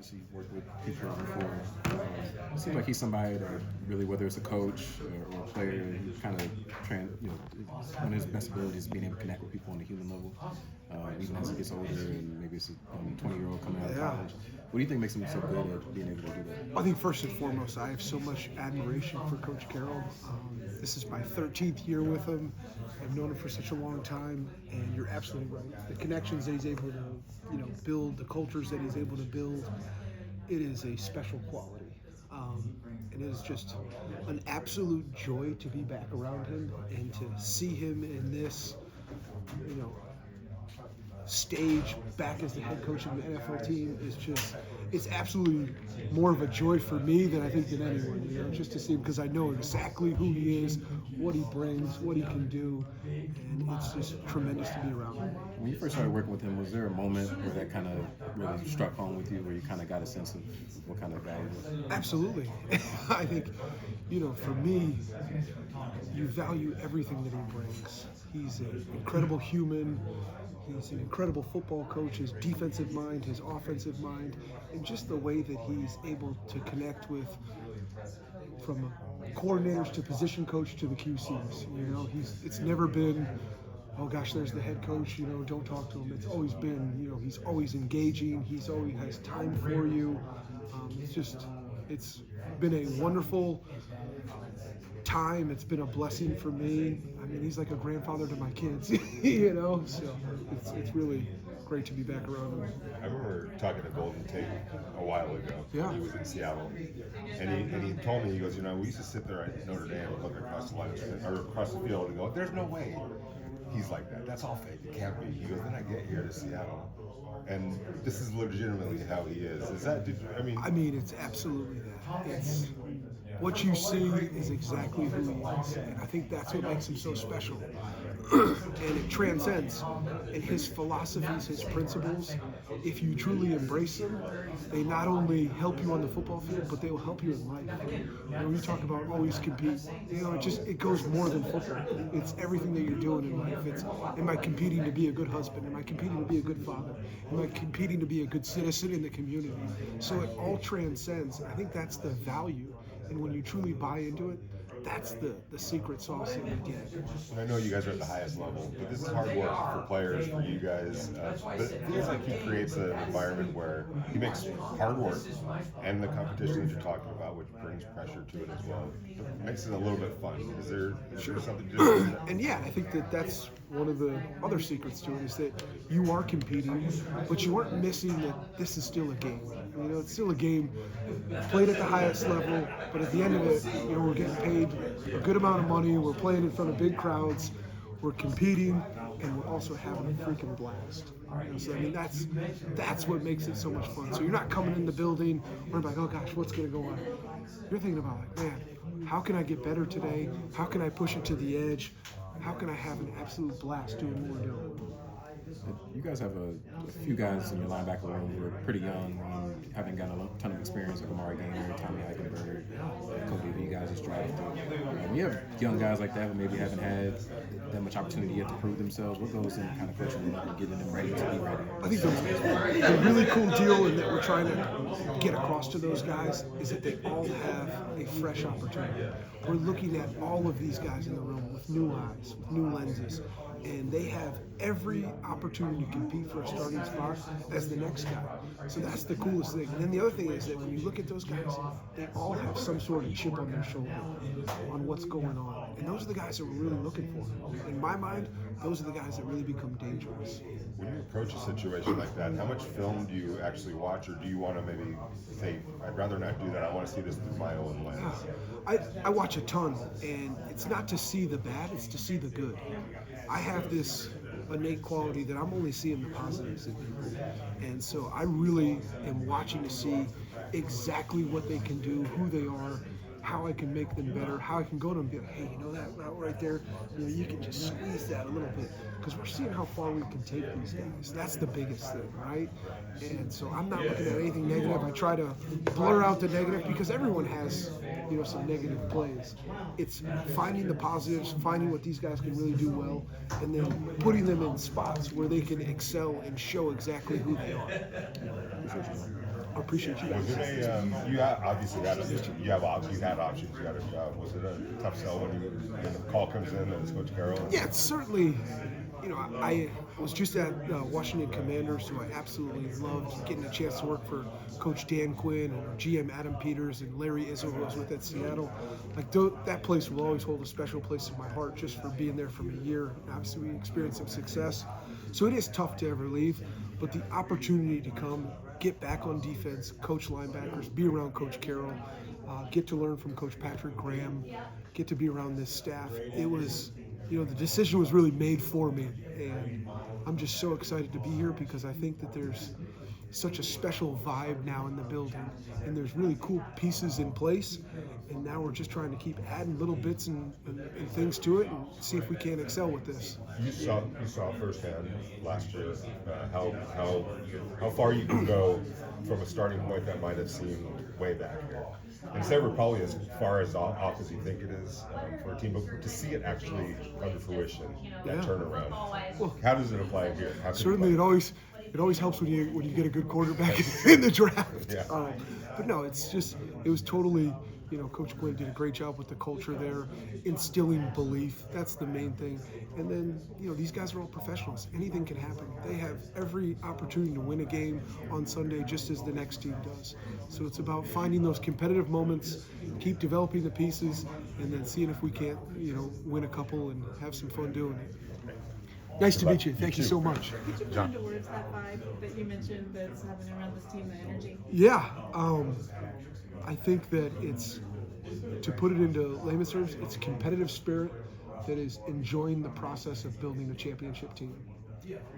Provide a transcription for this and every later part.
Actually worked with people before. It seems like he's somebody that really, whether it's a coach or a player, he kind of, one of his best abilities is being able to connect with people on a human level, even as he gets older and maybe it's a 20-year-old coming out of Yeah. college. What do you think makes him so good at being able to do that? I think first and foremost, I have so much admiration for Coach Carroll. This is my 13th year with him. I've known him for such a long time, and you're absolutely right. The connections that he's able to, build, the cultures that he's able to build, it is a special quality. And it is just an absolute joy to be back around him and to see him in this, you know, stage back as the head coach of an NFL team is just, it's absolutely more of a joy for me than I think than anyone, just to see him because I know exactly who he is, what he brings, what he can do, and it's just tremendous to be around him. When you first started working with him, was there a moment where that kind of really struck home with you, where you kind of got a sense of what kind of guy he was? Absolutely. I think, for me, you value everything that he brings. He's an incredible human. He's an incredible football coach, his defensive mind, his offensive mind, and just the way that he's able to connect with, from coordinators to position coach to the QCs. It's never been, oh gosh, there's the head coach, don't talk to him. It's always been, he's always engaging, he's always has time for you. It's been a wonderful time. It's been a blessing for me. I mean, he's like a grandfather to my kids, so it's really great to be back around him. I remember talking to Golden Tate a while ago. Yeah. He was in Seattle, and he told me, he goes, we used to sit there at Notre Dame and look across the line or across the field and go, there's no way he's like that. That's all fake. It can't be. He goes, then I get here to Seattle, and this is legitimately how he is. Is that? I mean, it's absolutely that. It's what you see is exactly who he is, and I think that's what makes him so special. And it transcends. And his philosophies, his principles, if you truly embrace them, they not only help you on the football field, but they will help you in life. When you talk about always compete, it goes more than football. It's everything that you're doing in life. It's, am I competing to be a good husband? Am I competing to be a good father? Am I competing to be a good citizen in the community? So it all transcends. I think that's the value. And when you truly buy into it, that's the secret sauce that you get. And I know you guys are at the highest level, but this is hard work for players, for you guys. But it feels like he creates an environment where he makes hard work and the competition that you're talking about, which brings pressure to it as well. It makes it a little bit fun. Is there something to do with that? And yeah, I think that's one of the other secrets to it is that you are competing, but you aren't missing that this is still a game. It's still a game played at the highest level, but at the end of it, we're getting paid a good amount of money, we're playing in front of big crowds, we're competing, and we're also having a freaking blast. So that's what makes it so much fun. So you're not coming in the building worrying like, oh gosh, what's going to go on? You're thinking about like, man, how can I get better today? How can I push it to the edge? How can I have an absolute blast doing what we're doing? You guys have a few guys in your linebacker room who are pretty young, haven't gotten a ton of experience, like Amari Gainer, Tommy Eichenberg, Cody V. guys just drafted. When you have young guys like that who maybe haven't had that much opportunity yet to prove themselves, what goes in kind of coaching them up and getting them ready to be ready? I think the really cool deal and that we're trying to get across to those guys is that they all have a fresh opportunity. We're looking at all of these guys in the room with new eyes, with new lenses, and they have every opportunity to compete for a starting spot as the next guy. So that's the coolest thing. And then the other thing is that when you look at those guys, they all have some sort of chip on their shoulder on what's going on. And those are the guys that we're really looking for. In my mind, those are the guys that really become dangerous. When you approach a situation like that, how much film do you actually watch, or do you want to maybe say, I'd rather not do that, I want to see this through my own lens? I watch a ton, and it's not to see the bad, it's to see the good. I have this innate quality that I'm only seeing the positives in people. And so I really am watching to see exactly what they can do, who they are, how I can make them better, how I can go to them and be like, hey, that route right there, you can just squeeze that a little bit. Because we're seeing how far we can take these guys. That's the biggest thing, right? And so I'm not looking at anything negative. I try to blur out the negative because everyone has, some negative plays. It's finding the positives, finding what these guys can really do well, and then putting them in spots where they can excel and show exactly who they are. All appreciate you Was guys. it a obviously you had options. You had a was it a tough sell when the call comes in that it's Coach Carroll? Yeah, it's certainly. I was just at Washington Commanders, who I absolutely loved, getting a chance to work for Coach Dan Quinn and GM Adam Peters and Larry Izzo, who I was with at Seattle. Like that place will always hold a special place in my heart just for being there from a year. Obviously, we experienced some success, so it is tough to ever leave. But the opportunity to come, get back on defense, coach linebackers, be around Coach Carroll, get to learn from Coach Patrick Graham, get to be around this staff. It was, the decision was really made for me, and I'm just so excited to be here because I think that there's such a special vibe now in the building, and there's really cool pieces in place, and now we're just trying to keep adding little bits and things to it and see if we can excel with this. You saw firsthand last year how far you can go from a starting point that might have seemed way back here. And say we're probably as far off as you think it is for a team, but to see it actually come to fruition, that turnaround. Well, how does it apply here? Certainly, it always helps when you get a good quarterback in the draft. Yeah. But no, it was totally. Coach Quinn did a great job with the culture there, instilling belief. That's the main thing. And then, these guys are all professionals. Anything can happen. They have every opportunity to win a game on Sunday just as the next team does. So it's about finding those competitive moments, keep developing the pieces, and then seeing if we can't, win a couple and have some fun doing it. Nice to meet you. Thank you so much. Could you put into words that vibe that you mentioned that's happening around this team, the energy? Yeah. I think that it's, to put it into layman's terms, it's a competitive spirit that is enjoying the process of building a championship team.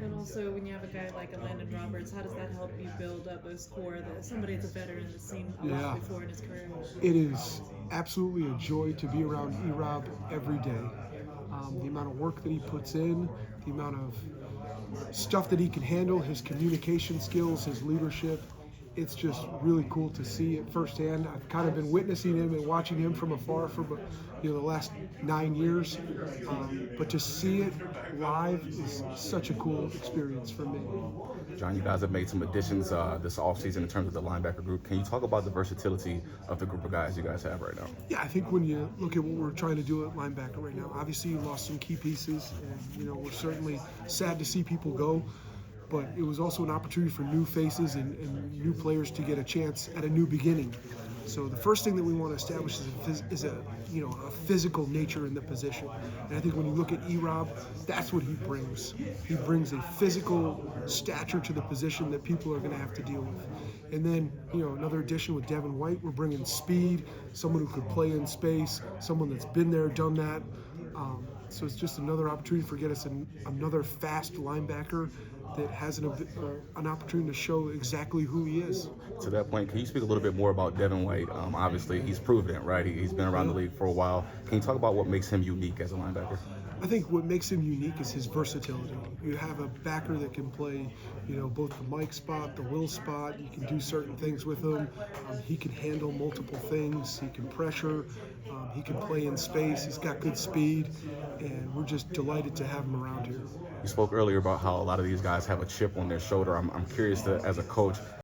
And also, when you have a guy like a Landon Roberts, how does that help you build up a score that somebody that's a veteran that's seen a lot before in his career? It is absolutely a joy to be around E-Rob every day. The amount of work that he puts in, the amount of stuff that he can handle, his communication skills, his leadership. It's just really cool to see it firsthand. I've kind of been witnessing him and watching him from afar for the last 9 years, but to see it live is such a cool experience for me. John, you guys have made some additions this offseason in terms of the linebacker group. Can you talk about the versatility of the group of guys you guys have right now? Yeah, I think when you look at what we're trying to do at linebacker right now, obviously you lost some key pieces, and we're certainly sad to see people go. But it was also an opportunity for new faces and new players to get a chance at a new beginning. So the first thing that we want to establish is a physical nature in the position. And I think when you look at E-Rob, that's what he brings. He brings a physical stature to the position that people are going to have to deal with. And then, another addition with Devin White, we're bringing speed, someone who could play in space, someone that's been there, done that. So it's just another opportunity for get us another fast linebacker that has an opportunity to show exactly who he is. To that point, can you speak a little bit more about Devin White? Obviously, he's proven it, right? He's been around the league for a while. Can you talk about what makes him unique as a linebacker? I think what makes him unique is his versatility. You have a backer that can play, both the Mike spot, the Will spot. You can do certain things with him. He can handle multiple things. He can pressure. He can play in space. He's got good speed, and we're just delighted to have him around here. You spoke earlier about how a lot of these guys have a chip on their shoulder. I'm curious as a coach,